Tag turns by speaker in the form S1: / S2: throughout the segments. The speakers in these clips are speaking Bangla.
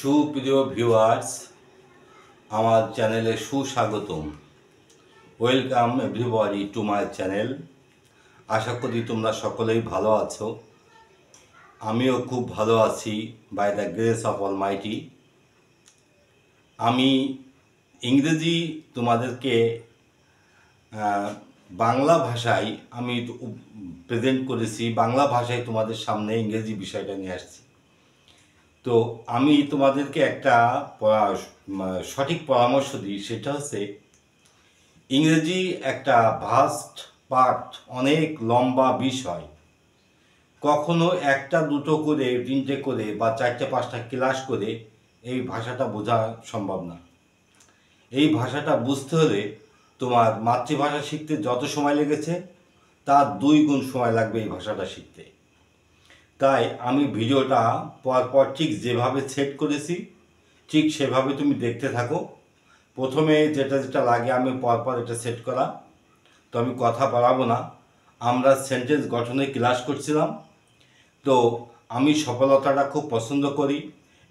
S1: সুপ্রিয় ভিউয়ার্স, আমার চ্যানেলে সুস্বাগতম। Welcome everybody to my channel. আশা করি তোমরা সকলেই ভালো আছো। আমিও খুব ভালো আছি by the grace of almighty. আমি ইংরেজি তোমাদেরকে বাংলা ভাষায় আমি প্রেজেন্ট করেছি, বাংলা ভাষায় তোমাদের সামনে ইংরেজি বিষয়টা নিয়ে আসছি। তো আমি তোমাদেরকে একটা সঠিক পরামর্শ দিই, সেটা হচ্ছে ইংরেজি একটা ভাস্ট পার্ট, অনেক লম্বা বিষয়। কখনো একটা দুটো করে, তিনটে করে বা চারটে পাঁচটা ক্লাস করে এই ভাষাটা বোঝা সম্ভব না। এই ভাষাটা বুঝতে হলে তোমার মাতৃভাষা শিখতে যত সময় লেগেছে তার 2 গুণ সময় লাগবে এই ভাষাটা শিখতে। তাই আমি ভিডিওটা পরপর ঠিক যেভাবে সেট করেছি ঠিক সেভাবে তুমি দেখতে থাকো। প্রথমে যেটা যেটা লাগে আমি পরপর এটা সেট করা। তো আমি কথা বাড়াবো না, আমরা সেন্টেন্স গঠনে ক্লাস করছিলাম। তো আমি সফলতাটা খুব পছন্দ করি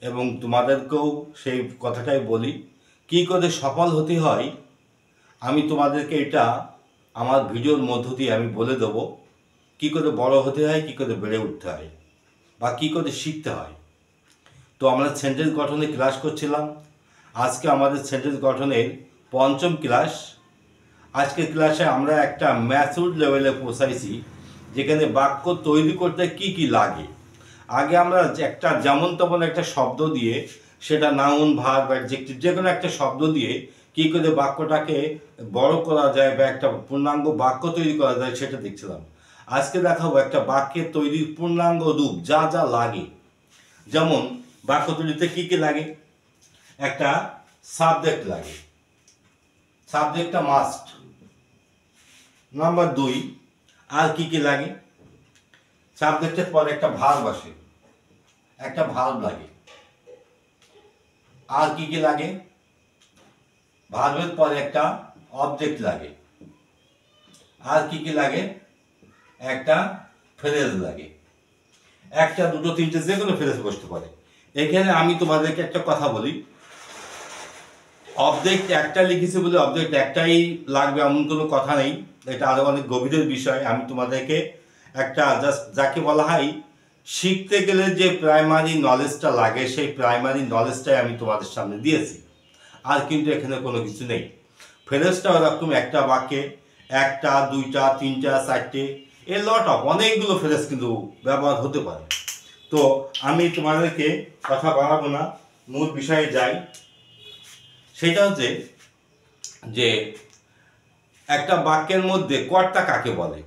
S1: এবং তোমাদেরকেও সেই কথাটাই বলি। কী করে সফল হতে হয় আমি তোমাদেরকে এটা আমার ভিডিওর মধ্য দিয়ে আমি বলে দেবো। কী করে বড় হতে হয়, কী করে বেড়ে উঠতে হয়, বা কী করে শিখতে হয়। তো আমরা সেন্টেন্স গঠনে ক্লাস করছিলাম। আজকে আমাদের সেন্টেন্স গঠনের 5ম ক্লাস। আজকের ক্লাসে আমরা একটা ম্যাচিউরড লেভেলে পৌঁছাইছি, যেখানে বাক্য তৈরি করতে কি কি লাগে। আগে আমরা একটা যেমন তেমন একটা শব্দ দিয়ে, সেটা নাউন, ভার্ব, অ্যাডজেক্টিভ যে কোনো একটা শব্দ দিয়ে কী করে বাক্যটাকে বড় করা যায় বা একটা পূর্ণাঙ্গ বাক্য তৈরি করা যায় সেটা দেখছিলাম। আজকে দেখাবো একটা বাক্যের তৈরির পূর্ণাঙ্গ রূপ, যা যা লাগে। যেমন বাক্য তৈরিতে কী কী লাগে? একটা সাবজেক্ট লাগে, সাবজেক্টটা মাস্ট। নাম্বার 2, আর কি কি লাগে? সাবজেক্টের পরে একটা ভার্ব আসে, একটা ভার্ব লাগে। আর কি কি লাগে? ভার্বের পরে একটা অবজেক্ট লাগে। আর কি কি লাগে? একটা ফ্রেজ লাগে। একটা দুটো তিনটে যে কোনো ফ্রেজ বসতে পারে। এখানে আমি তোমাদেরকে একটা কথা বলি, অবজেক্ট একটা লিখেছি বলে অবজেক্ট একটাই লাগবে এমন কোনো কথা নেই। এটা আরও অনেক গভীরের বিষয়। আমি তোমাদেরকে একটা জাস্ট যাকে বলা হয় শিখতে গেলে যে প্রাইমারি নলেজটা লাগে, সেই প্রাইমারি নলেজটাই আমি তোমাদের সামনে দিয়েছি। আর কিন্তু এখানে কোনো কিছু নেই। ফ্রেজটা ওরকম একটা বাক্যে একটা, দুইটা, তিনটা, চারটে, এ লট অফ অনেকগুলো ফ্রেজ কিন্তু ব্যবহার হতে পারে। তো আমি তোমাদেরকে কথা বাড়াবো না, মূল বিষয়ে যাই। সেটা হচ্ছে যে একটা বাক্যের মধ্যে কর্তা কাকে বলে।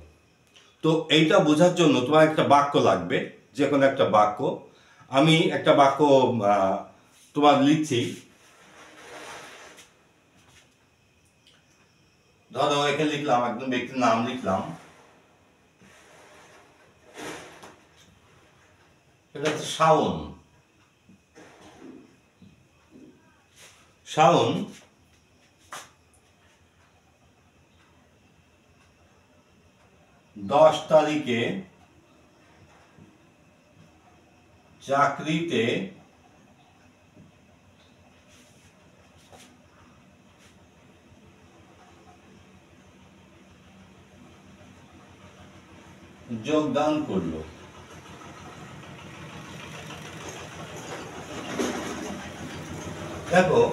S1: তো এইটা বোঝার জন্য তোমার একটা বাক্য লাগবে, যে কোনো একটা বাক্য। আমি একটা বাক্য তোমার লিখছি। ধরো এখানে লিখলাম, একদম ব্যক্তির নাম লিখলাম, এটা হচ্ছে শাওন। শাওন 10 তারিখে চাকরিতে যোগদান করলো। দেখো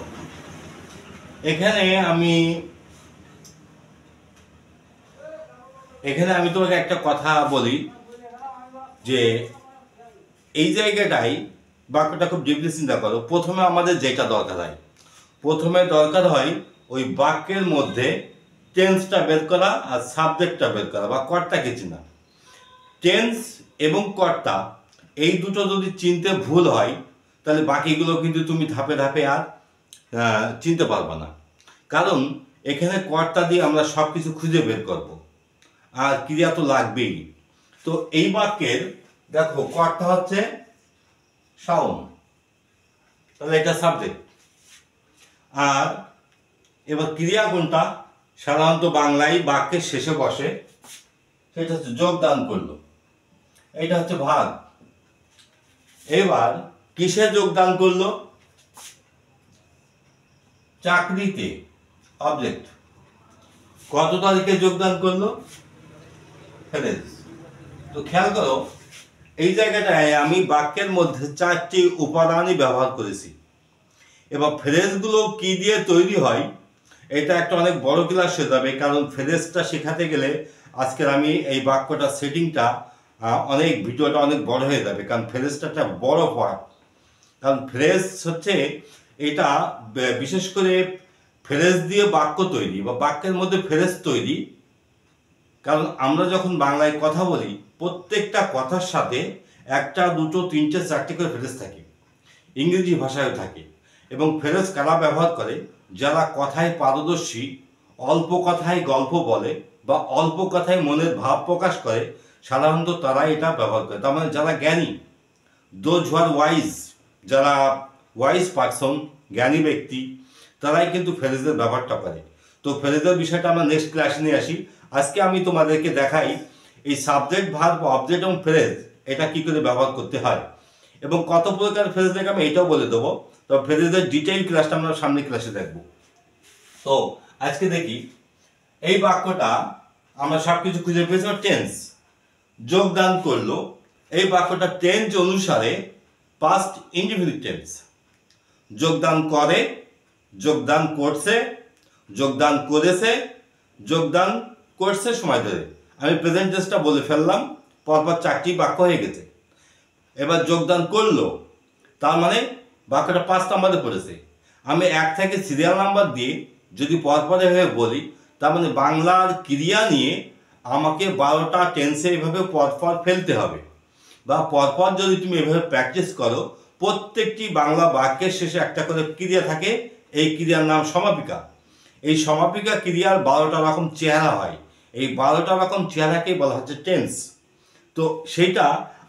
S1: এখানে আমি তোমাকে একটা কথা বলি যে এই জায়গাটাই বাক্যটা খুব ডিপলি চিন্তা করো। প্রথমে আমাদের যেটা দরকার হয়, প্রথমে দরকার হয় ওই বাক্যের মধ্যে টেন্সটা বের করা আর সাবজেক্টটা বের করা বা কর্তাকে চেনা। টেন্স এবং কর্তা এই দুটো যদি চিনতে ভুল হয় তাহলে বাকিগুলো কিন্তু তুমি ধাপে ধাপে আর চিনতে পারবে না। কারণ এখানে কর্তা দিয়ে আমরা সব কিছু খুঁজে বের করব, আর ক্রিয়া তো লাগবেই। তো এই বাক্যের দেখো কর্তা হচ্ছে শাওন, তাহলে এটা সাবজেক্ট। আর এবার ক্রিয়া কোনটা? সাধারণত বাংলায় বাক্যের শেষে বসে, সেটা হচ্ছে যোগদান করলো, এটা হচ্ছে ভাগ। এবার কিসে যোগদান করলো? চাকরিতে অবজেক্ট কত তারিখে যোগদান করলো ফ্রেজ। তো খেয়াল করো এই জায়গাটায় আমি বাক্যের মধ্যে 4টি উপাদানই ব্যবহার করেছি। এবার ফ্রেজগুলো কি দিয়ে তৈরি হয় এটা একটা অনেক বড় ক্লাস হয়ে যাবে, কারণ ফ্রেজটা শেখাতে গেলে আজকের আমি এই বাক্যটা সেটিংটা অনেক ভিডিওটা অনেক বড় হয়ে যাবে, কারণ ফ্রেজটা একটা বড় পার্ট। কারণ ফ্রেজ হচ্ছে এটা বিশেষ করে ফ্রেজ দিয়ে বাক্য তৈরি বা বাক্যের মধ্যে ফ্রেজ তৈরি। কারণ আমরা যখন বাংলায় কথা বলি প্রত্যেকটা কথার সাথে 1, 2, 3, 4 করে ফ্রেজ থাকে, ইংরেজি ভাষায়ও থাকে। এবং ফ্রেজ কারা ব্যবহার করে? যারা কথায় পারদর্শী, অল্প কথায় গল্প বলে বা অল্প কথায় মনের ভাব প্রকাশ করে, সাধারণত তারা এটা ব্যবহার করে। তার মানে যারা জ্ঞানী, দোজ হু আর ওয়াইজ, যারা ওয়াইজ পারসন, জ্ঞানী ব্যক্তি, তারাই কিন্তু ফ্রেজের ব্যবহারটা করে। তো ফ্রেজের বিষয়টা আমরা নেক্সট ক্লাসে নিয়ে আসি। আজকে আমি তোমাদেরকে দেখাই এই সাবজেক্ট, ভার্ব, অবজেক্ট এবং ফ্রেজ এটা কি করে ব্যবহার করতে হয় এবং কত প্রকার ফ্রেজ দেখে আমি এটাও বলে দেবো। তো ফ্রেজের ডিটেইল ক্লাসটা আমরা সামনের ক্লাসে দেখব। তো আজকে দেখি এই বাক্যটা আমরা সবকিছু খুঁজে পেয়েছি। টেন্স, যোগদান করলো, এই বাক্যটা টেন্স অনুসারে পাস্ট ইনডিফিনিট টেন্স। যোগদান করে, যোগদান করছে, যোগদান করেছে, যোগদান করছে সময় ধরে। আমি প্রেজেন্ট টেন্সটা বলে ফেললাম, পরপর 4টি বাক্য হয়ে গেছে। এবার যোগদান করলো, তার মানে বাক্যটা 5 নম্বরে পড়েছে। আমি 1 থেকে সিরিয়াল নাম্বার দিয়ে যদি পরপরে হয়ে বলি, তার মানে বাংলার ক্রিয়া নিয়ে আমাকে 12টা টেন্সে এভাবে পরপর ফেলতে হবে। বা পরপর যদি তুমি এভাবে প্র্যাকটিস করো, প্রত্যেকটি বাংলা বাক্যের শেষে একটা করে ক্রিয়া থাকে, এই ক্রিয়ার নাম সমাপিকা। এই সমাপিকা ক্রিয়ার 12টা রকম চেহারা হয়, এই 12টা রকম চেহারাকেই বলা হচ্ছে টেন্স। তো সেইটা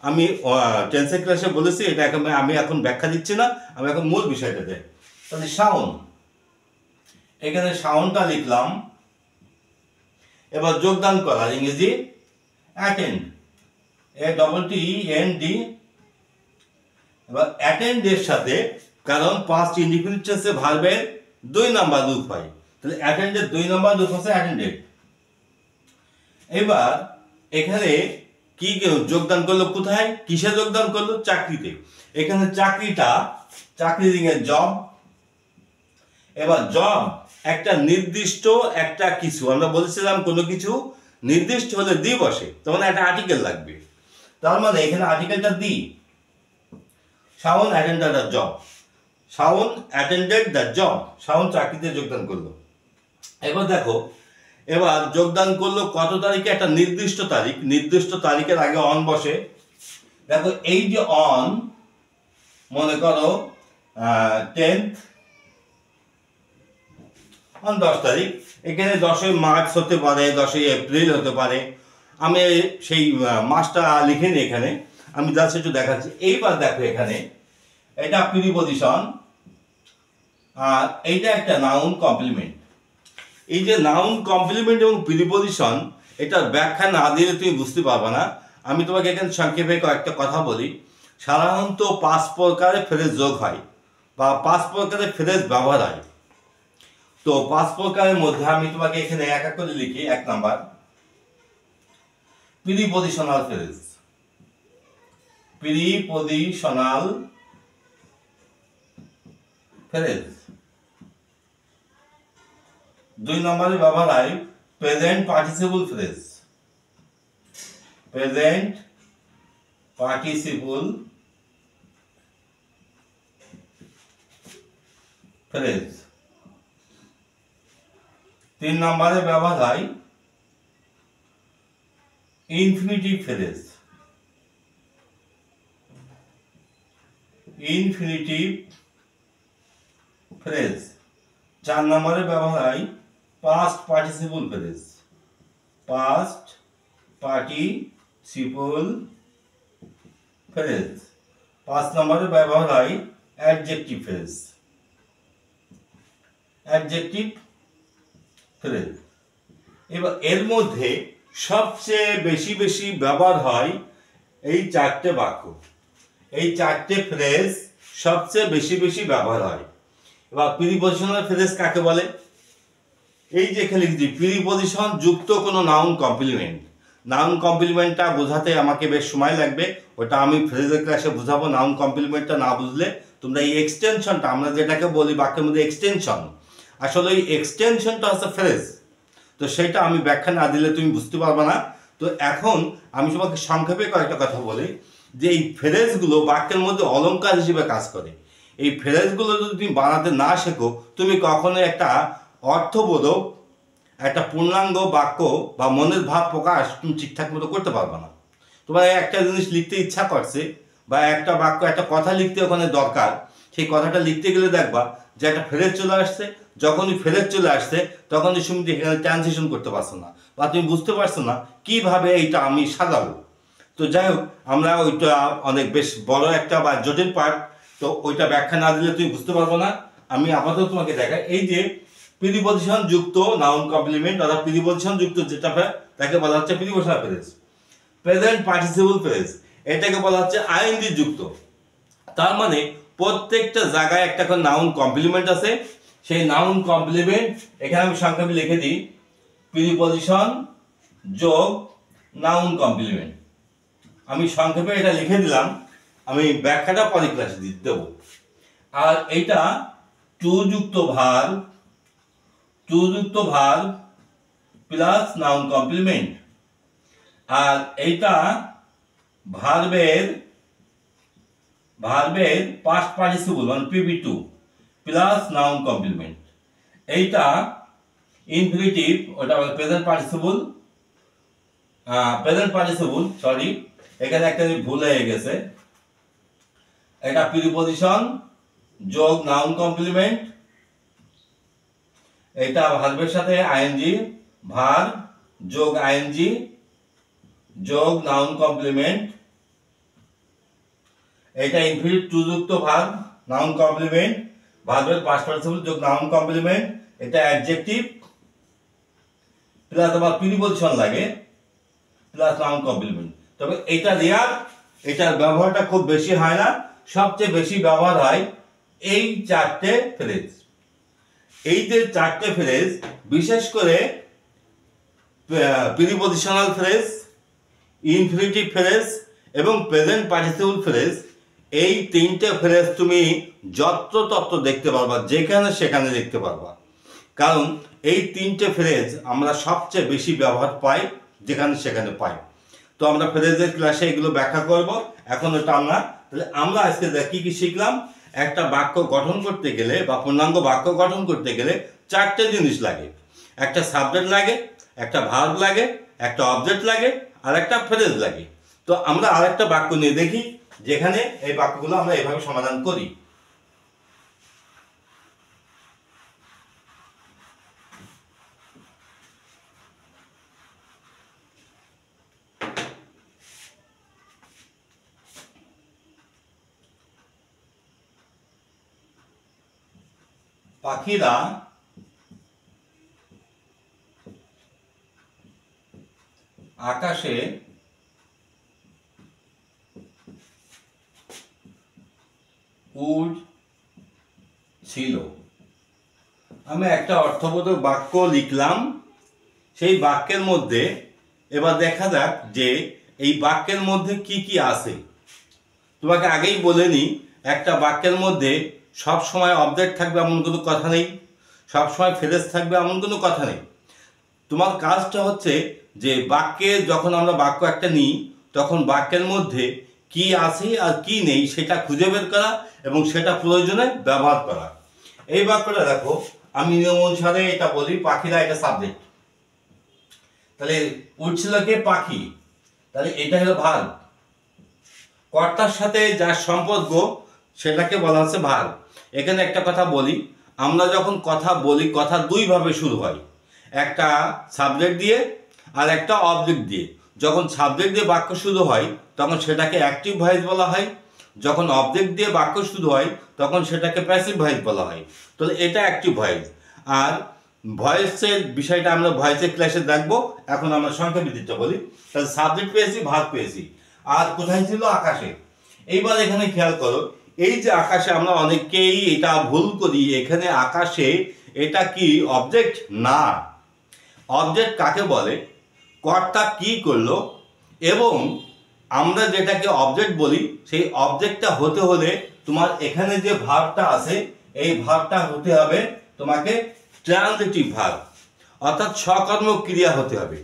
S1: আমি টেন্সের ক্লাসে বলেছি, এটা আমি এখন ব্যাখ্যা দিচ্ছি না, আমি এখন মূল বিষয়টাতে। তাহলে সাউন্ড, এখানে সাউন্ডটা লিখলাম। এবার যোগদান করার ইংরেজি অ্যাটেন্ড, ATTEND। এবার অ্যাটেন্ড এর সাথে, কারণ পাস্ট ইনডিফিনিট টেন্সে ভার্বের 2 নাম্বার রূপ হয়, তাহলে অ্যাটেন্ডের 2 নাম্বার রূপ হচ্ছে অ্যাটেন্ডেড। এবার এখানে কি যোগদান করলো? কোথায়, কিসে যোগদান করলো? চাকরিতে। এখানে চাকরিটা, চাকরির জব। এবার জব একটা নির্দিষ্ট একটা কিছু, আমরা বলেছিলাম কোনো কিছু নির্দিষ্ট হলে দি বসে, তখন একটা আর্টিকেল লাগবে। তার মানে এখানে আর্টিকেলটা দি। Shaon attended the job, Shaon attended the job, Shaon চাকরিতে যোগদান করলো। এবার দেখো, এবার যোগদান করলো কত তারিখে? একটা নির্দিষ্ট তারিখ, নির্দিষ্ট তারিখের আগে অন বসে। দেখো এই যে অন, মনে করো 10th, অন 10 তারিখ, এখানে 10ই মার্চ হতে পারে, 10ই এপ্রিল হতে পারে। আমি সেই মাসটা লিখে নিই এখানে, আমি জাস্ট একটু দেখাচ্ছি। এইবার দেখো এখানে এটা প্রিপজিশন আর এইটা একটা নাউন কমপ্লিমেন্ট। এই যে নাউন কমপ্লিমেন্ট এবং প্রিপজিশন, এটার ব্যাখ্যা না দিলে তুমি বুঝতে পারবে না। আমি তোমাকে এখানে সংক্ষেপে কয়েকটা কথা বলি। সাধারণত 5 প্রকারের ফ্রেজ যোগ হয় বা 5 প্রকারের ফ্রেজ ব্যবহার হয়। তো 5 প্রকারের মধ্যে আমি তোমাকে এখানে এক এক করে লিখি। 1 number prepositional phrase, prepositional phrase. 2 নম্বরে ব্যবহার হয় present participle phrase, present participle phrase. 3 নম্বরে ব্যবহার হয় ইনফিনিটিভ ফ্রেজ, ইনফিনিটিভ ফ্রেজ। 4 নম্বরে ব্যবহার হয় past participle phrase, past participle phrase. 5 নম্বরে ব্যবহার হয় অ্যাডজেক্টিভ ফ্রেজ, অ্যাডজেক্টিভ ফ্রেজ। এবার এর মধ্যে সবচেয়ে বেশি ব্যবহার হয় এই 4টে বাক্য, এই 4টে ফ্রেজ সবচেয়ে বেশি ব্যবহার হয়। এবার প্রিপজিশনাল ফ্রেজ কাকে বলে? এই যে এখানে লিখছি প্রিপজিশন যুক্ত কোনো নাউন কমপ্লিমেন্ট। নাউন কমপ্লিমেন্টটা বোঝাতে আমাকে বেশ সময় লাগবে, ওটা আমি ফ্রেজের ক্লাসে বোঝাবো। নাউন কমপ্লিমেন্টটা না বুঝলে তোমরা এই এক্সটেনশনটা, আমরা যেটাকে বলি বাক্যের মধ্যে এক্সটেনশন, আসলে এই এক্সটেনশনটা হচ্ছে ফ্রেজ। তো সেটা আমি ব্যাখ্যা না দিলে তুমি বুঝতে পারবে না। তো এখন আমি তোমাকে সংক্ষেপে কয়েকটা কথা বলি যে এই ফ্রেজগুলো বাক্যের মধ্যে অলংকার হিসেবে কাজ করে। এই ফ্রেজগুলো যদি তুমি বানাতে না শেখো, তুমি কখনো একটা অর্থবোধক, একটা পূর্ণাঙ্গ বাক্য বা মনের ভাব প্রকাশ তুমি ঠিকঠাক মতো করতে পারবে না। তোমার একটা জিনিস লিখতে ইচ্ছা করছে বা একটা বাক্য, একটা কথা লিখতে ওখানে দরকার, সেই কথাটা লিখতে গেলে দেখবা যে একটা ফ্রেজ চলে আসছে। যখনই ফ্রেজ চলে আসছে তখনই তুমি এখানে ট্রানজিশন করতে পারছো না বা তুমি বুঝতে পারছো না কিভাবে এইটা আমি সাজাবো। তো যাই হোক, আমরা ওইটা অনেক বেশ বড় একটা বা জটিল পার্ট, তো ওইটা ব্যাখ্যা না দিলে তুমি বুঝতে পারবো না। আমি আপাতত তোমাকে দেখাই, এই যে প্রিপজিশন যুক্ত নাউন কমপ্লিমেন্ট অর্থাৎ প্রিপজিশন যুক্ত যেটা তাকে বলা হচ্ছে prepositional phrase. Present participle phrase এটাকে বলা হচ্ছে আইএনজি যুক্ত। তার মানে প্রত্যেকটা জায়গায় একটা করে নাউন কমপ্লিমেন্ট আছে। সেই নাউন কমপ্লিমেন্ট এখানে আমি সংক্ষেপে লিখে দিই প্রিপজিশন যোগ নাউন কমপ্লিমেন্ট। আমি সংক্ষেপে এটা লিখে দিলাম, আমি ব্যাখ্যাটা পরে ক্লাসে দেব। আর এইটা টু যুক্ত ভার্ব প্লাস নাউন কমপ্লিমেন্ট, আর এইটা ভার্বের পাস্ট পার্টিসিপল মানে PP2 প্লাস নাউন কমপ্লিমেন্ট। এইটা ইনফিনিটিভ, ওটা প্রেজেন্ট পার্টিসিপল সরি, এখানে একটা ভুল হয়ে গেছে। এটা প্রিপজিশন যোগ নাউন কমপ্লিমেন্ট, এটা ভার্বের সাথে আইএনজি, ভার্ব যোগ আইএনজি যোগ নাউন কমপ্লিমেন্ট। এটা ইনফিনিট টু যুক্ত ভার্ব নাউন কমপ্লিমেন্ট, ভার্বের পাস্ট পার্টিসিপল যোগ নাউন কমপ্লিমেন্ট। এটা অ্যাডজেক্টিভ প্লাস আবার প্রিপজিশন লাগে প্লাস নাউন কমপ্লিমেন্ট। তবে এটা রেয়ার, এটার ব্যবহারটা খুব বেশি হয় না। সবচেয়ে বেশি ব্যবহার হয় এই চারটে ফ্রেজ। এই যে চারটে ফ্রেজ, বিশেষ করে প্রিপজিশনাল ফ্রেজ, ইনফিনিটিভ ফ্রেজ এবং প্রেজেন্ট পার্টিসিপল ফ্রেজ, এই তিনটে ফ্রেজ তুমি যত্রতত্র দেখতে পারবা, যেখানে সেখানে দেখতে পারবা। কারণ এই তিনটে ফ্রেজ আমরা সবচেয়ে বেশি ব্যবহার পাই, যেখানে সেখানে পাই। তো আমরা ফ্রেজের ক্লাসে এগুলো ব্যাখ্যা করব। এখন এটা আমরা আজকে কি কি শিখলাম? একটা বাক্য গঠন করতে গেলে বা পূর্ণাঙ্গ বাক্য গঠন করতে গেলে চারটে জিনিস লাগে। একটা সাবজেক্ট লাগে, একটা ভার্ব লাগে, একটা অবজেক্ট লাগে, আর একটা ফ্রেজ লাগে। তো আমরা আরেকটা বাক্য নিয়ে দেখি যেখানে এই বাক্যগুলো আমরা এভাবে সমাধান করি। পাখিরা আকাশে উড়ছিল। আমি একটা অর্থবোধক বাক্য লিখলাম। সেই বাক্যের মধ্যে এবার দেখা যাক যে এই বাক্যের মধ্যে কি কি আছে। তোমাকে আগেই বলে নি, একটা বাক্যের মধ্যে সব সময় অবজেক্ট থাকবে এমন কোনো কথা নেই, সব সময় ফ্রেজ থাকবে এমন কোনো কথা নেই। তোমার কাজটা হচ্ছে যে বাক্যে যখন আমরা বাক্য একটা নিই, তখন বাক্যের মধ্যে কি আছে আর কি নেই সেটা খুঁজে বের করা এবং সেটা প্রয়োজনে ব্যবহার করা। এই বাক্যটা দেখো, আমি নিয়ম অনুসারে এটা বলি, পাখিরা এটা সাবজেক্ট, তাহলে উড়ছিল কে? পাখি, তাহলে এটা হলো ভার্ব। কর্তার সাথে যার সম্পর্ক সেটাকে বলা হচ্ছে ভার্ব। এখানে একটা কথা বলি, আমরা যখন কথা বলি কথা দুই ভাবে শুরু হয়, একটা সাবজেক্ট দিয়ে আর একটা অবজেক্ট দিয়ে। যখন সাবজেক্ট দিয়ে বাক্য শুরু হয় তখন সেটাকে অ্যাক্টিভ ভয়েস বলা হয়, যখন অবজেক্ট দিয়ে বাক্য শুরু হয় তখন সেটাকে প্যাসিভ ভয়েস বলা হয়। তো এটা অ্যাক্টিভ ভয়েস। আর ভয়েসের বিষয়টা আমরা ভয়েসের ক্লাসে দেখবো। এখন আমরা সংখ্যাবিধিটা বলি। তাহলে সাবজেক্ট পেয়েছি, ভার্ব পেয়েছি, আর কোথায় ছিল? আকাশে। এইবার এখানে খেয়াল করো, এই যে আকাশে, আমরা অনেকেই এটা ভুল করি, এখানে আকাশে এটা কি অবজেক্ট? না। অবজেক্ট কাকে বলে, কর্তা কি করলো, এবং আমরা যেটাকে অবজেক্ট বলি সেই অবজেক্টটা হতে হলে তোমার এখানে যে ভার্বটা আছে এই ভার্বটা হতে হবে তোমাকে ট্রানজিটিভ ভার্ব, অর্থাৎ সকর্মক ক্রিয়া হতে হবে।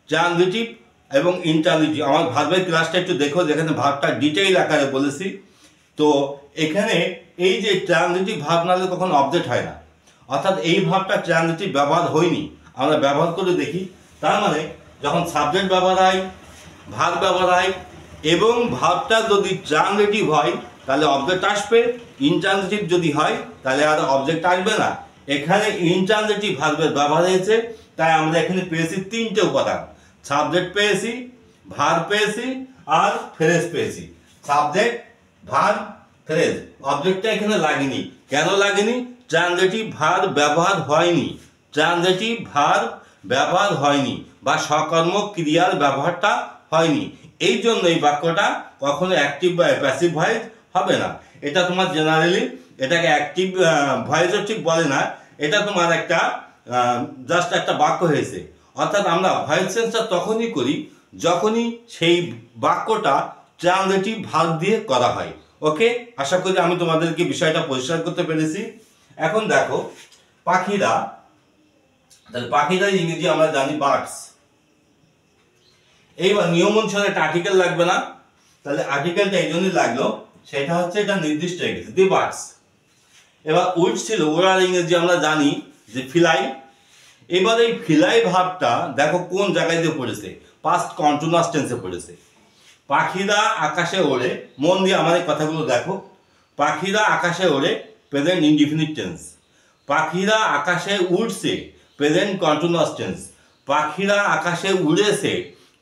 S1: ট্রানজিটিভ এবং ইন্ট্রানজিটিভ, আমার ভার্বের ক্লাসটা একটু দেখো, যেখানে ভার্বটা ডিটেইল আকারে বলেছি। তো এখানে এই যে ট্রানজিটিভ ভার্ব না হলে কখনো অবজেক্ট হয় না, অর্থাৎ এই ভার্বটা ট্রানজিটিভ ব্যবহার হয়নি, আমরা ব্যবহার করে দেখি। তার মানে যখন সাবজেক্ট ব্যবহার হয়, ভার্ব ব্যবহার হয়, এবং ভার্বটা যদি ট্রানজিটিভ হয় তাহলে অবজেক্ট আসবে, ইনট্রানজিটিভ যদি হয় তাহলে আর অবজেক্ট আসবে না। এখানে ইনট্রানজিটিভ ভার্বের ব্যবহার হয়েছে, তাই আমরা এখানে পেয়েছি তিনটে উপাদান, সাবজেক্ট পেয়েছি, ভার্ব পেয়েছি, আর ফ্রেজ পেয়েছি। Subject, verb, phrase. অবজেক্টটা এখানে লাগেনি। কেন লাগেনি? ট্রানজিটিভ ভার্ব ব্যবহার হয়নি, ট্রানজিটিভ ভার্ব ব্যবহার হয়নি, বা সকর্মক ক্রিয়ার ব্যবহারটা হয়নি। এই জন্য এই বাক্যটা কখনো অ্যাক্টিভ বা প্যাসিভ ভয়েস হবে না। এটা তোমার জেনারেলি এটাকে অ্যাক্টিভ ভয়েসও ঠিক বলে না, এটা তোমার একটা জাস্ট একটা বাক্য হয়েছে। অর্থাৎ আমরা ভয়েস চেঞ্জটা তখনই করি যখনই সেই বাক্যটা ট্রানজিটিভ ভার্ব দিয়ে করা হয়। ওকে, আশা করি আমি তোমাদেরকে বিষয়টা পরিষ্কার করতে পেরেছি। এখন দেখো পাখিরা, তাহলে পাখিরা ইংরেজি আমরা জানি বার্ডস। এইবার নিয়ম অনুসারে একটা আর্টিকেল লাগবে না, তাহলে আর্টিকেলটা এই জন্যই লাগলো, সেটা হচ্ছে এটা নির্দিষ্ট হয়ে গেছে, দি বার্ডস। এবার উড ছিল, ওরাল ইংরেজি আমরা জানি যে ফিলাই। এবার এই ফিলাই ভাবটা দেখো কোন জায়গায় দিয়ে পড়েছে, পাস্ট কন্টিনিউয়াস টেন্সে পড়েছে। পাখিরা আকাশে ওড়ে, মন দিয়ে আমাদের কথাগুলো দেখো। পাখিরা আকাশে ওড়ে, প্রেজেন্ট ইনডিফিনিট টেন্স। পাখিরা আকাশে উড়ছে, প্রেজেন্ট কন্টিনিউয়াস টেন্স। পাখিরা আকাশে উড়েছে,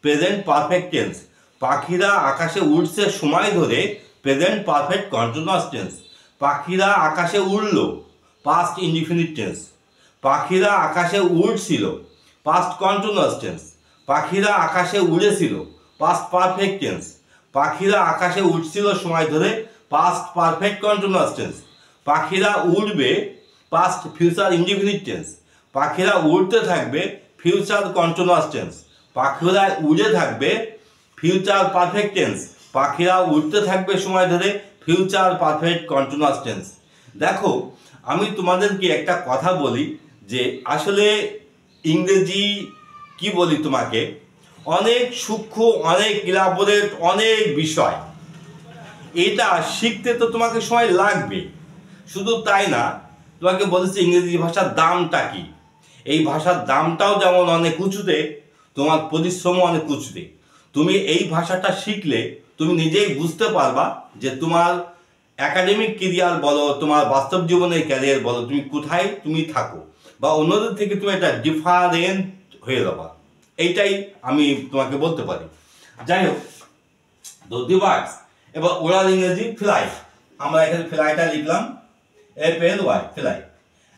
S1: প্রেজেন্ট পারফেক্ট টেন্স। পাখিরা আকাশে উড়ছে সময় ধরে, প্রেজেন্ট পারফেক্ট কন্টিনিউয়াস টেন্স। পাখিরা আকাশে উড়লো, পাস্ট ইনডিফিনিট টেন্স। পাখিরা আকাশে উড়ছিল, পাস্ট কন্টিনিউয়াস টেন্স। পাখিরা আকাশে উড়েছিল, পাস্ট পারফেক্ট টেন্স। পাখিরা আকাশে উড়ছিল সময় ধরে, পাস্ট পারফেক্ট কন্টিনিউয়াস টেন্স। পাখিরা উড়বে, পাস্ট ফিউচার ইনডিফিনিট টেন্স। পাখিরা উড়তে থাকবে, ফিউচার কন্টিনিউয়াস টেন্স। পাখিরা উড়ে থাকবে, ফিউচার পারফেক্ট টেন্স। পাখিরা উড়তে থাকবে সময় ধরে, ফিউচার পারফেক্ট কন্টিনিউয়াস টেন্স। দেখো আমি তোমাদেরকে একটা কথা বলি যে আসলে ইংরেজি কি বলি তোমাকে, অনেক সূক্ষ্ম, অনেক ইলাবোরেট, অনেক বিষয়। এটা শিখতে তো তোমাকে সময় লাগবে। শুধু তাই না, তোমাকে বলেছি ইংরেজি ভাষার দামটা কি। এই ভাষার দামটাও যেমন অনেক উঁচুতে, তোমার পরিশ্রমও অনেক উঁচুতে। তুমি এই ভাষাটা শিখলে তুমি নিজেই বুঝতে পারবা যে তোমার একাডেমিক ক্যারিয়ার বলো, তোমার বাস্তব জীবনের ক্যারিয়ার বলো, তুমি কোথায় তুমি থাকো, বা অন্যদের থেকে তুমি একটা ডিফারেন্ট হয়ে যাবা। এইটাই আমি তোমাকে বলতে পারি। যাই হোক, দি বার্ডস। এবার ওরাল ইংরেজি ফ্লাই, আমরা এখানে ফ্লাইটা লিখলাম, FLY, ফ্লাই।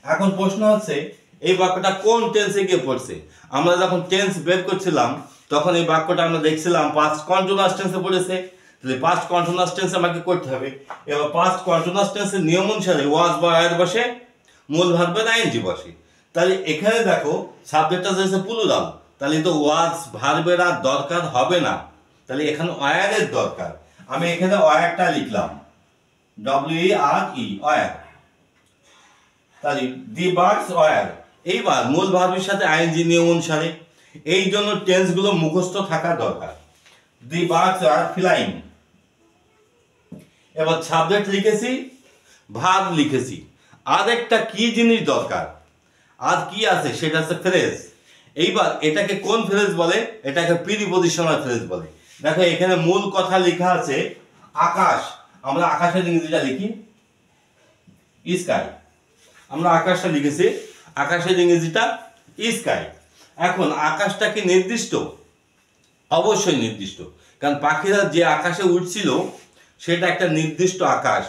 S1: এখন প্রশ্ন হচ্ছে এই বাক্যটা কোন টেন্সে গিয়ে পড়ছে। আমরা যখন টেন্স বের করছিলাম তখন এই বাক্যটা আমরা দেখছিলাম পাস্ট কন্টিনিউয়াস টেন্সে পড়েছে, তাহলে পাস্ট কন্টিনিউয়াস টেন্স আমাকে করতে হবে। এবার পাস্ট কন্টিনিউয়াস টেন্সের নিয়ম অনুসারে ওয়াজ বা আর বসে, মূল ভার্বের আইএনজি বসে। তাহলে এখানে দেখো সাবজেক্টটা হচ্ছে প্লুরাল, তাহলে তো ওয়াজ ভার্বের আর দরকার হবে না, তাহলে এখানে ওয়ারের দরকার। আমি এখানে ওয়ারটা লিখলাম, WERE, ওয়ার। তাহলে দি বার্ডস ওয়ার। এইবার মূল ভার্বের সাথে আইএনজি নিয়ম অনুসারে, এই জন্য টেন্সগুলো মুখস্থ থাকা দরকার। The birds are flying. এবার সাবজেক্ট লিখেছি, ভার্ব লিখেছি, আর একটা কি জিনিস দরকার, আর কি আছে সেটা হচ্ছে ফ্রেজ। এইবার এটাকে কোন ফ্রেজ বলে? এটাকে প্রিপজিশনাল ফ্রেজ বলে। দেখো এখানে মূল কথা লেখা আছে আকাশ, আমরা আকাশের ইংরেজিটা লিখি স্কাই। আমরা আকাশটা লিখেছি, আকাশের ইংরেজিটা স্কাই। এখন আকাশটা কি নির্দিষ্ট? অবশ্যই নির্দিষ্ট, কারণ পাখিরা যে আকাশে উঠছিল সেটা একটা নির্দিষ্ট আকাশ।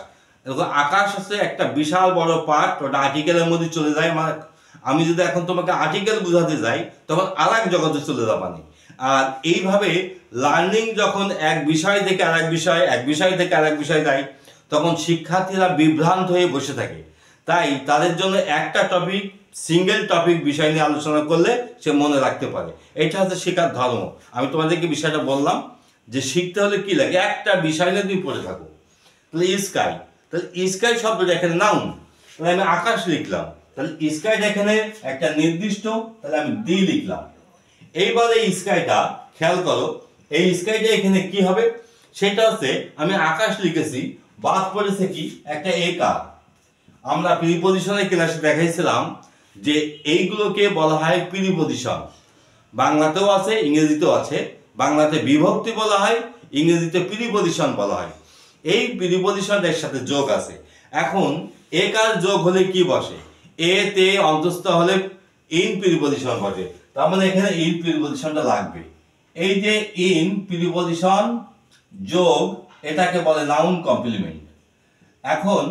S1: আকাশ হচ্ছে একটা বিশাল বড় পার্ট, ওটা আর্টিকেলের মধ্যে চলে যায়। মানে আমি যদি এখন তোমাকে আর্টিকেল বোঝাতে যাই তখন আর এক জগতে চলে যাবানি। আর এইভাবে লার্নিং যখন এক বিষয় থেকে আরেক বিষয়, এক বিষয় থেকে আরেক বিষয় যায়, তখন শিক্ষার্থীরা বিভ্রান্ত হয়ে বসে থাকে। তাই তাদের জন্য একটা টপিক, সিঙ্গেল টপিক বিষয় নিয়ে আলোচনা করলে সে মনে রাখতে পারে। এটা হচ্ছে শেখার ধর্ম। আমি তোমাদেরকে বিষয়টা বললাম যে শিখতে হলে কি লাগে, একটা বিষয় নিয়ে তুমি পড়ে থাকো। তাহলে স্কাই, তাহলে স্কাই শব্দটা এখানে নাউন, তাহলে আমি আকাশ লিখলাম। তাহলে স্কাইটা এখানে একটা নির্দিষ্ট, তাহলে আমি দি লিখলাম। এইবার এই স্কাইটা খেয়াল করো, এই স্কাইটা এখানে কি হবে, সেটা হচ্ছে আমি আকাশ লিখেছি, বাদ পড়েছে কি একটা একার। আমরা প্রিপজিশনের ক্লাসে দেখাইছিলাম যে এইগুলোকে বলা হয় প্রিপজিশন। বাংলাতেও আছে, ইংরেজিতেও আছে। বাংলাতে বিভক্তি বলা হয়, ইংরেজিতে প্রিপজিশন বলা হয়। এই প্রিপজিশনের সাথে যোগ আছে। এখন একার যোগ হলে কি বসে, এ তে অন্তস্থ হলে ইন প্রিপজিশন বসে। তার মানে এখানে ইন প্রিপজিশনটা লাগবে। এই যে ইন প্রিপজিশন যোগ, এটাকে বলে নাউন কমপ্লিমেন্ট। এখন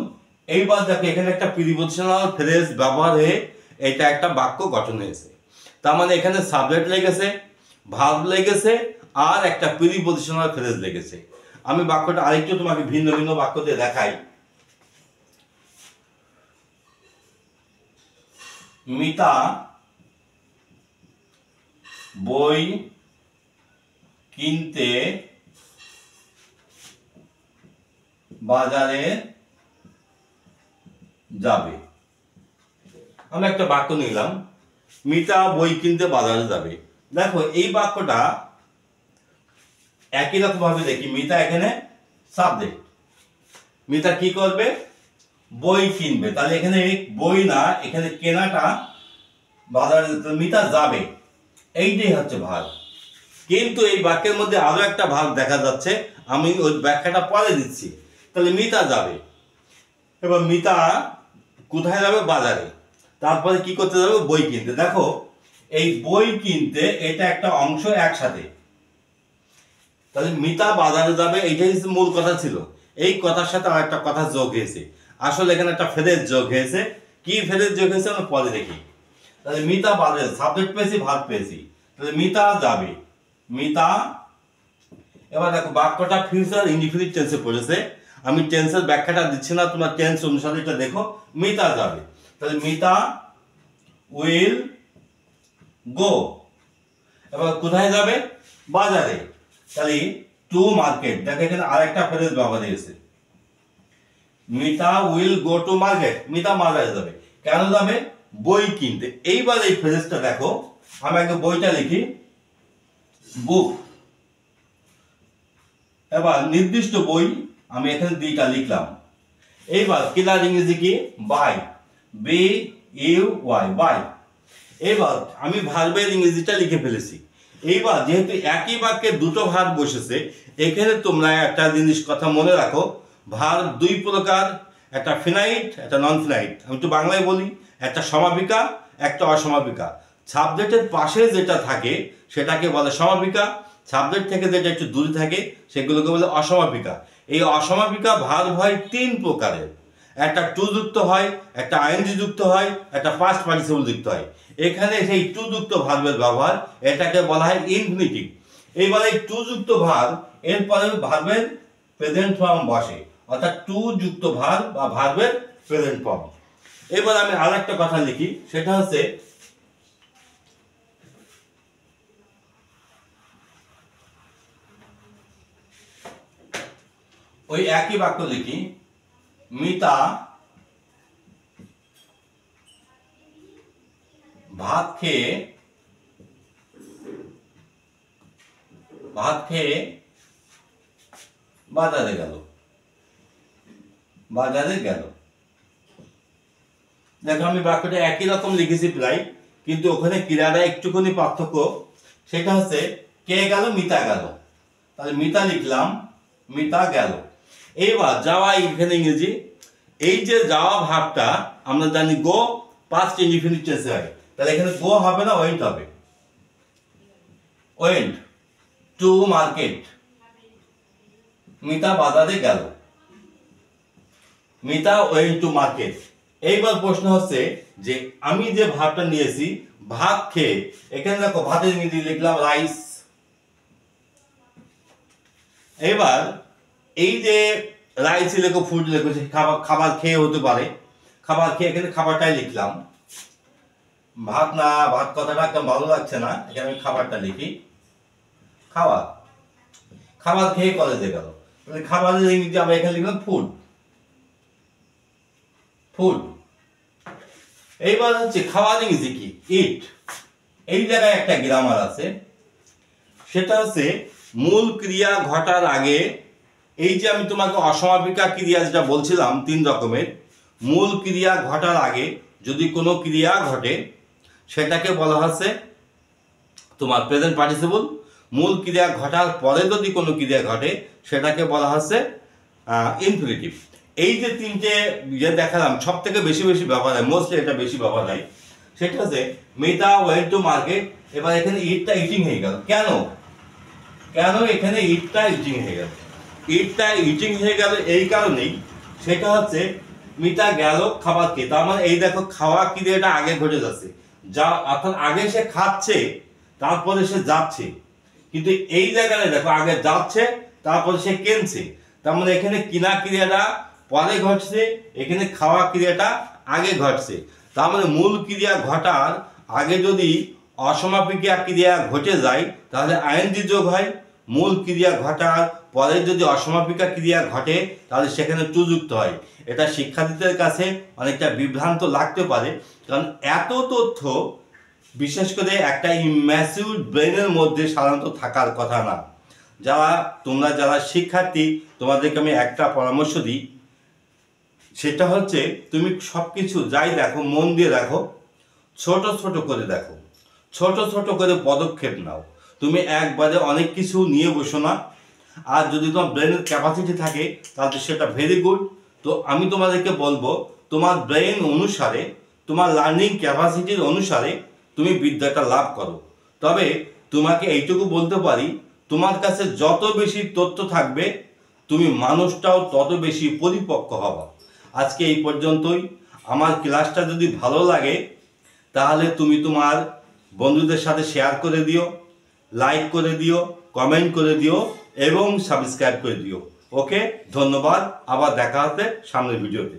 S1: এইবার দেখো এখানে একটা প্রিপজিশনাল ফ্রেজ ব্যবহার হয়ে এটা একটা বাক্য গঠন হয়েছে। তার মানে এখানে সাবজেক্ট লেগেছে, ভার্ব লেগেছে, আর একটা প্রিপজিশনাল ফ্রেজ লেগেছে। আমি বাক্যটা আরেকটু তোমাকে ভিন্ন ভিন্ন বাক্য দিয়ে দেখাই। মিতা বই কিনতে বাজারে যাবে। আমরা একটা বাক্য নিলাম, মিতা বই কিনতে বাজারে যাবে। দেখো এই বাক্যটা একই রকম ভাবে দেখি। মিতা এখানে সাবজেক্ট, মিতা কি করবে, বই কিনবে। তাহলে এখানে বই না, এখানে কেনাটা বাজারে, মিতা যাবে, এইটাই হচ্ছে ভাগ। কিন্তু এই বাক্যের মধ্যে আরো একটা ভাগ দেখা যাচ্ছে, আমি ওই ব্যাখ্যাটা পরে দিচ্ছি। তাহলে মিতা যাবে, এবার মিতা কোথায় যাবে, বাজারে। তারপরে কি করতে যাবে, বই কিনতে। দেখো এই বই কিনতে এটা একটা অংশ একসাথে। তাহলে মিতা বাজারে যাবে, এইটাই মূল কথা ছিল। এই কথার সাথে আর একটা কথা যোগ হয়েছে। আসলে এখানে একটা ফ্রেজ যোগ হয়েছে। কি ফ্রেজ যোগ হয়েছে আমরা পরে দেখি। তাহলে মিতা বাজারে, সাবজেক্ট পেয়েছি, ভার্ব পেয়েছি। তাহলে মিতা যাবে, মিতা। এবার দেখো বাক্যটা ফিউচার ইনডিফিনিট টেন্সে পড়েছে। আমি টেন্সের ব্যাখ্যাটা দিচ্ছি না, তোমরা টেন্স অনুসারে এটা দেখো। মিতা যাবে, তাহলে মিতা উইল গো। এবার কোথায় যাবে, বাজারে। তাহলে টু মার্কেট, দেখো এখানে আরেকটা ফ্রেজ ব্যবহার হয়েছে, Mita will go to market. Mita বাজারে যাবে, কেন যাবে, বই কিনতে। এইবার এই ফ্রেজটা দেখো, আমি আগে বইটা লিখি, বুক। এবার নির্দিষ্ট বই, আমি এখানে দুইটা লিখলাম। এইবার কেনার ইংরেজি কি, buy, B U Y, buy. এবার আমি ভার্বের ইংরেজিটা লিখে ফেলেছি। এইবার যেহেতু একই বাক্যে দুটো ভার্ব বসেছে, এখানে তোমরা একটা জিনিস কথা মনে রাখো, ভার্ব দুই প্রকার, একটা ফিনাইট, একটা নন ফিনাইট। আমি তো বাংলায় বলি, একটা সমাপিকা, একটা অসমাপিকা। সাবজেক্টের পাশে যেটা থাকে সেটাকে বলে সমাপিকা, সাবজেক্ট থেকে যেটা একটু দূরে থাকে সেগুলোকে বলে অসমাপিকা। এই অসমাপিকা ভার্ব হয় তিন প্রকারের, একটা টু যুক্ত হয়, একটা আইএনজি যুক্ত হয়, একটা পাস্ট পার্টিসিপল যুক্ত হয়। এখানে সেই টু যুক্ত ভার্বের ব্যবহার, এটাকে বলা হয় ইনফিনিটিভ। এইবার এই টু যুক্ত ভার্ব এরপরে ভার্বের প্রেজেন্ট ফর্ম বসে, অর্থাৎ টু যুক্ত ভার্ব বা ভার্বের প্রেজেন্ট ফর্ম। এবার আমি আরেকটা কথা লিখি, সেটা হচ্ছে ওই একই বাক্য লিখি, মিতা ভাত খেয়ে বাজারে গেল, দেখো আমি বাক্যটা একই রকম লিখেছি প্রায়, কিন্তু ওখানে ক্রিয়াটা একটুখানি পার্থক্য। সেটা হচ্ছে কে গেল, মিতা গেল। তাহলে মিতা লিখলাম, মিতা গেল। এইবার যাওয়া, এখানে ইংরেজি, এই যে যাওয়া ভাবটা আমরা জানি গো পাস্ট ইনডিফিনিট টেন্সে হয়। তাহলে এখানে গো হবে না, ওয়েন্ট হবে। ওয়েন্ট টু মার্কেট, মিতা বাজারে গেল, মিতা ওয়েন্ট টু মার্কেট। এইবার প্রশ্ন হচ্ছে যে আমি যে ভাতটা নিয়েছি, ভাত খেয়ে, এখানে দেখো ভাতের ইংরেজি লিখলাম রাইস। এবার এই যে রাইস লেখো, ফুড লেখো, খাবার খাবার খেয়ে হতে পারে, খাবার খেয়ে এখানে খাবারটাই লিখলাম। ভাত না, ভাত কথাটা একদম ভালো লাগছে না, এখানে আমি খাবারটা লিখি, খাবার। খাবার খেয়ে কলেজে গেল, খাবারের ইংরেজি আমরা এখানে লিখলাম ফুড, ফুড। এইবার হচ্ছে খাওয়ার ইংরেজি কি, ইট। এই জায়গায় একটা গ্রামার আছে, সেটা হচ্ছে মূল ক্রিয়া ঘটার আগে, এই যে আমি তোমাকে অসমাপিকা ক্রিয়া যেটা বলছিলাম 3 রকমের, মূল ক্রিয়া ঘটার আগে যদি কোনো ক্রিয়া ঘটে সেটাকে বলা হচ্ছে তোমার প্রেজেন্ট পার্টিসিপল। মূল ক্রিয়া ঘটার পরে যদি কোনো ক্রিয়া ঘটে সেটাকে বলা হচ্ছে ইনফিনিটিভ। এই যে 3টে যে দেখালাম, সব থেকে বেশি ব্যবহার হয়, মোস্টলি এটা বেশি ব্যবহার হয়, সেটা হচ্ছে মিতা ওয়েন্ট টু মার্কেট। এবার এখানে ইটটা ইটিং হয়ে গেল, কেন এখানে ইটটা ইটিং হয়ে গেল? ইটটা ইটিং হয়ে গেল এই কারণেই, সেটা হচ্ছে মিতা গেল খাবার খেয়ে, তার মানে এই দেখো খাওয়া ক্রিয়াটা আগে ঘটে যাচ্ছে, যা অর্থাৎ আগে সে খাচ্ছে তারপরে সে যাচ্ছে, কিন্তু এই জায়গায় দেখো আগে যাচ্ছে তারপরে সে কিনছে, তার মানে এখানে কিনা ক্রিয়াটা পরে ঘটছে, এখানে খাওয়া ক্রিয়াটা আগে ঘটছে। তার মানে মূল ক্রিয়া ঘটার আগে যদি অসমাপিকা ক্রিয়া ঘটে যায় তাহলে আইএনজি যোগ হয়, মূল ক্রিয়া ঘটার পরে যদি অসমাপিকা ক্রিয়া ঘটে তাহলে সেখানে টু যুক্ত হয়। এটা শিক্ষার্থীদের কাছে অনেকটা বিভ্রান্ত লাগতে পারে, কারণ এত তথ্য বিশেষ করে একটা ইম্যাচিউর ব্রেনের মধ্যে সাধারণত থাকার কথা না। যারা শিক্ষার্থী, তোমাদেরকে আমি একটা পরামর্শ দিই, সেটা হচ্ছে তুমি সব কিছু যাই দেখো মন দিয়ে দেখো, ছোট ছোট করে দেখো, ছোট ছোট করে পদক্ষেপ নাও। তুমি একবারে অনেক কিছু নিয়ে বসো না। আর যদি তোমার ব্রেনের ক্যাপাসিটি থাকে তাহলে সেটা ভেরি গুড। তো আমি তোমাদেরকে বলবো, তোমার ব্রেন অনুসারে, তোমার লার্নিং ক্যাপাসিটির অনুসারে তুমি বিদ্যাটা লাভ করো। তবে তোমাকে এইটুকু বলতে পারি, তোমার কাছে যত বেশি তথ্য থাকবে তুমি মানুষটাও তত বেশি পরিপক্ক হবা। আজকে এই পর্যন্তই। আমার ক্লাসটা যদি ভালো লাগে তাহলে তুমি তোমার বন্ধুদের সাথে শেয়ার করে দিও, লাইক করে দিও, কমেন্ট করে দিও এবং সাবস্ক্রাইব করে দিও। ওকে, ধন্যবাদ। আবার দেখা হবে সামনের ভিডিওতে।